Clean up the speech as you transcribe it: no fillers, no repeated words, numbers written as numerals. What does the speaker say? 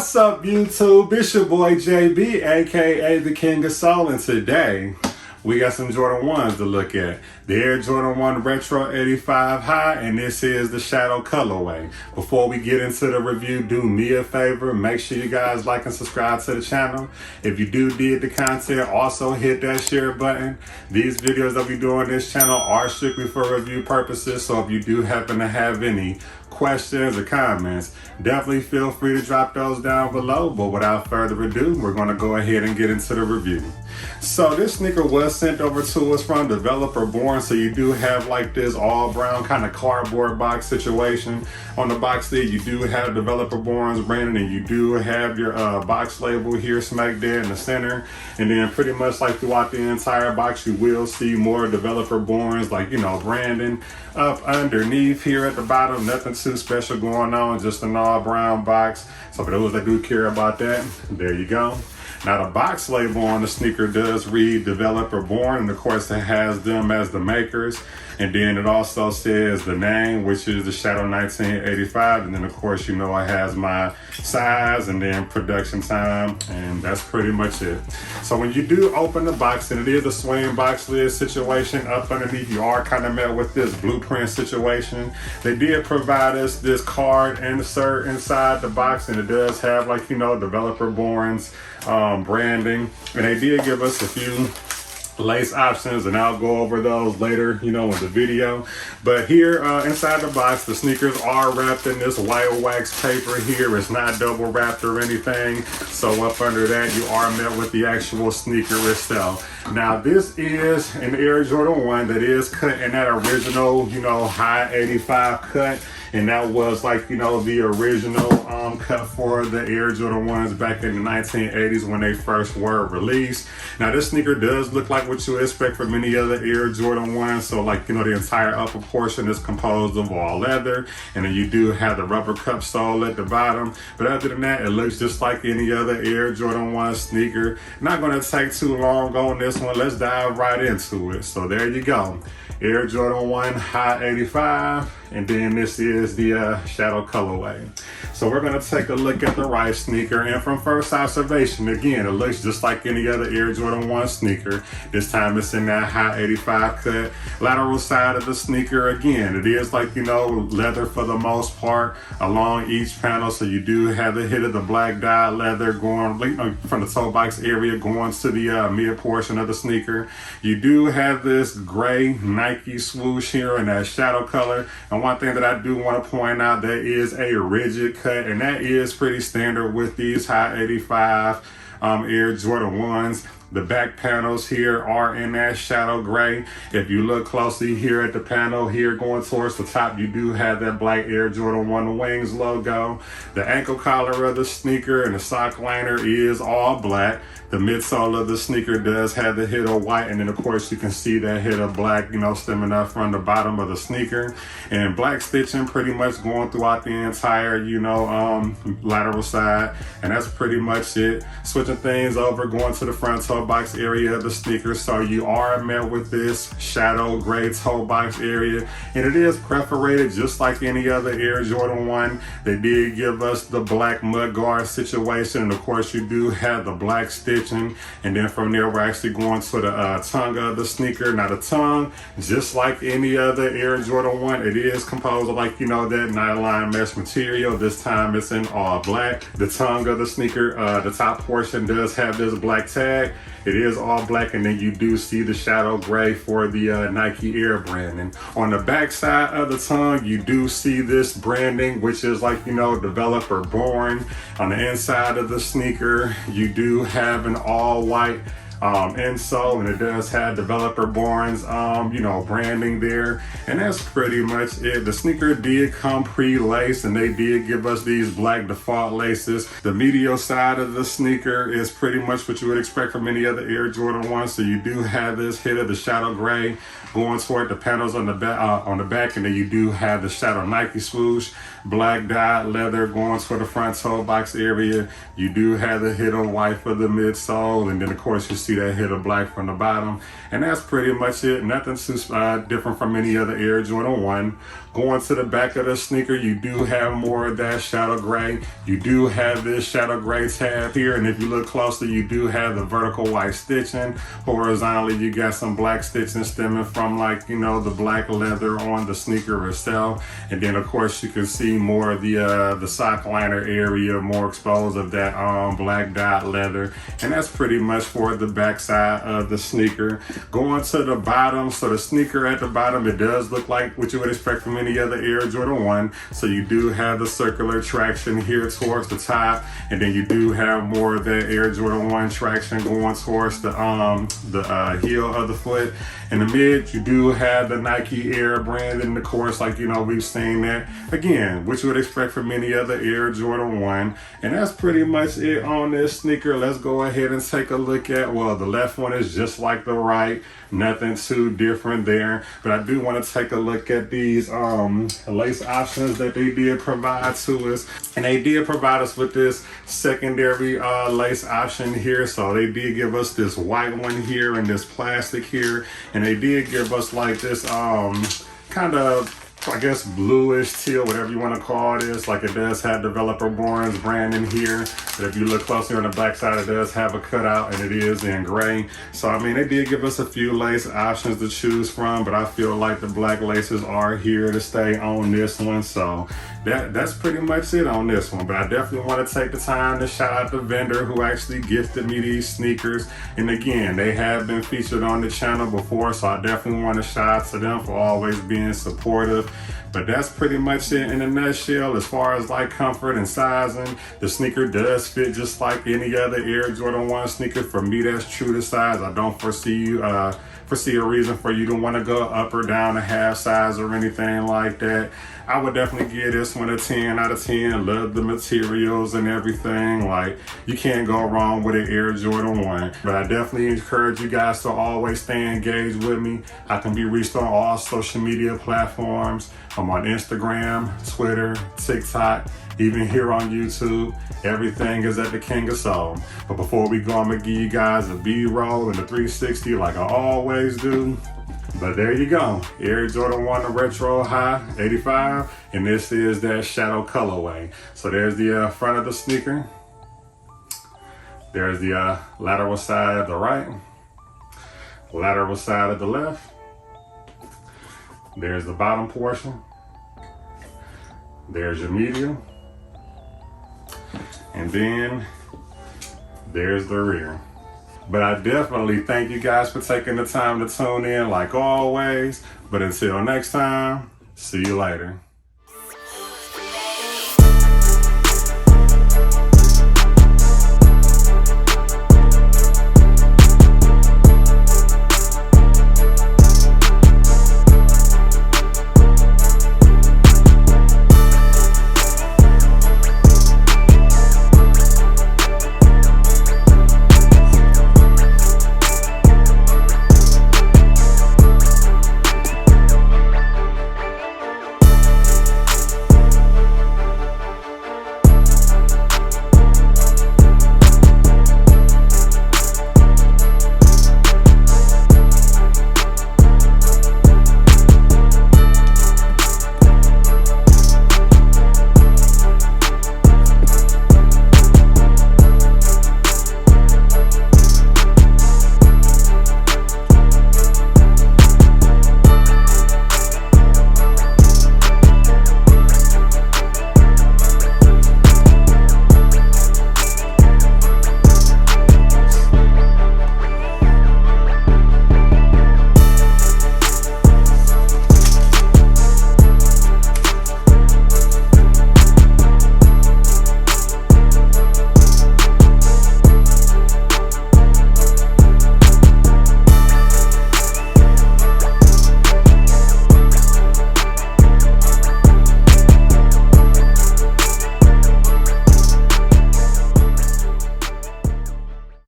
What's up, YouTube? It's your boy JB, aka the King of Soul, and today we got some Jordan 1s to look at. The Air Jordan 1 Retro 85 High, and this is the Shadow colorway. Before we get into the review, do me a favor, make sure you guys like and subscribe to the channel. If you do dig the content, also hit that share button. These videos that we do on this channel are strictly for review purposes, so if you do happen to have any questions or comments, definitely feel free to drop those down below. But without further ado, we're going to go ahead and get into the review. So this sneaker was sent over to us from Developer Born, so you do have like this all brown kind of cardboard box situation. On the box there, you do have Developer Born's branding, and you do have your box label here smack dead in the center. And then pretty much like throughout the entire box, you will see more Developer Born's, like, you know, branding up underneath here at the bottom. Nothing too special going on, just an all brown box. So for those that do care about that, there you go. Now the box label on the sneaker does read Developer Born, and of course it has them as the makers. And then it also says the name, which is the Shadow 1985. And then of course, you know, it has my size and then production time, and that's pretty much it. So when you do open the box, and it is a swing box lid situation, up underneath you are kind of met with this blueprint situation. They did provide us this card insert inside the box, and it does have, like, you know, Developer Born's branding, and they did give us a few lace options, and I'll go over those later, you know, in the video. But here inside the box, the sneakers are wrapped in this white wax paper here. It's not double wrapped or anything, so up under that you are met with the actual sneaker itself. Now this is an Air Jordan 1 that is cut in that original, you know, high 85 cut, and that was, like, you know, the original cut for the Air Jordan 1s back in the 1980s when they first were released. Now this sneaker does look like what you expect from any other Air Jordan 1s. So, like, you know, the entire upper portion is composed of all leather, and then you do have the rubber cup sole at the bottom. But other than that, it looks just like any other Air Jordan 1 sneaker. Not going to take too long on this one. Let's dive right into it. So there you go. Air Jordan 1 High 85, and then this is the Shadow colorway. So we're going to take a look at the right sneaker, and from first observation, again, it looks just like any other Air Jordan 1 sneaker. This time it's in that high 85 cut. Lateral side of the sneaker, again, it is, like, you know, leather for the most part along each panel. So you do have the hit of the black dye leather going from the toe box area going to the mid portion of the sneaker. You do have this gray Nike swoosh here in that shadow color. And one thing that I do want to point out, there is a rigid cut, and that is pretty standard with these high 85 Air Jordan 1s. The back panels here are in that shadow gray. If you look closely here at the panel here going towards the top, you do have that black Air Jordan 1 Wings logo. The ankle collar of the sneaker and the sock liner is all black. The midsole of the sneaker does have the hit of white, and then of course you can see that hit of black, you know, stemming up from the bottom of the sneaker. And black stitching pretty much going throughout the entire, you know, lateral side. And that's pretty much it. Switching things over, going to the front toe box area of the sneaker. So you are met with this shadow gray toe box area, and it is perforated just like any other Air Jordan 1. They did give us the black mud guard situation, and of course you do have the black stitching. And then from there, we're actually going to the tongue of the sneaker. Now the tongue, just like any other Air Jordan 1, it is composed of, like, you know, that nylon mesh material. This time it's in all black. The tongue of the sneaker, the top portion does have this black tag. It is all black, and then you do see the shadow gray for the Nike Air branding. On the back side of the tongue, you do see this branding, which is, like, you know, Developer Born. On the inside of the sneaker, you do have an all white insole, and it does have Developer Born's you know, branding there, and that's pretty much it. The sneaker did come pre-laced, and they did give us these black default laces. The medial side of the sneaker is pretty much what you would expect from any other Air Jordan 1. So you do have this hit of the shadow gray going toward the panels on the back, and then you do have the shadow Nike swoosh, black dye leather going toward the front toe box area. You do have the hit of white for the midsole, and then of course you see see that hit of black from the bottom. And that's pretty much it. Nothing too different from any other Air Jordan 1. Going to the back of the sneaker, you do have more of that shadow gray. You do have this shadow gray tab here, and if you look closely, you do have the vertical white stitching. Horizontally, you got some black stitching stemming from, like, you know, the black leather on the sneaker resell. And then of course you can see more of the sock liner area, more exposed of that black dot leather. And that's pretty much for the back side of the sneaker. Going to the bottom, so the sneaker at the bottom, it does look like what you would expect from any other Air Jordan 1. So you do have the circular traction here towards the top, and then you do have more of that Air Jordan 1 traction going towards the heel of the foot. In the mid, you do have the Nike Air brand in the course, like, you know, we've seen that. Again, which you would expect from any other Air Jordan 1. And that's pretty much it on this sneaker. Let's go ahead and take a look at, well, the left one is just like the right. Nothing too different there. But I do want to take a look at these lace options that they did provide to us. And they did provide us with this secondary lace option here. So they did give us this white one here and this plastic here. And they did give us like this kind of, I guess, bluish teal, whatever you want to call this. Like, it does have developer Borns brand in here, but if you look closely on the back side, it does have a cutout, and it is in gray. So I mean, they did give us a few lace options to choose from, but I feel like the black laces are here to stay on this one. So that's pretty much it on this one. But I definitely want to take the time to shout out the vendor who actually gifted me these sneakers. And again, they have been featured on the channel before, so I definitely want to shout out to them for always being supportive. But that's pretty much it in a nutshell. As far as like comfort and sizing, the sneaker does fit just like any other Air Jordan 1 sneaker. For me, that's true to size. I don't foresee a reason for you to want to go up or down a half size or anything like that. I would definitely give this one a 10 out of 10. Love the materials and everything. Like, you can't go wrong with an Air Jordan 1. But I definitely encourage you guys to always stay engaged with me. I can be reached on all social media platforms. I'm on Instagram, Twitter, TikTok, even here on YouTube. Everything is at the King of Soul. But before we go, I'm gonna give you guys a B-roll and a 360 like I always do. But there you go, Air Jordan 1 Retro High 85, and this is that shadow colorway. So there's the front of the sneaker. There's the lateral side of the right, lateral side of the left. There's the bottom portion. There's your medial. And then there's the rear. But I definitely thank you guys for taking the time to tune in like always. But until next time, see you later.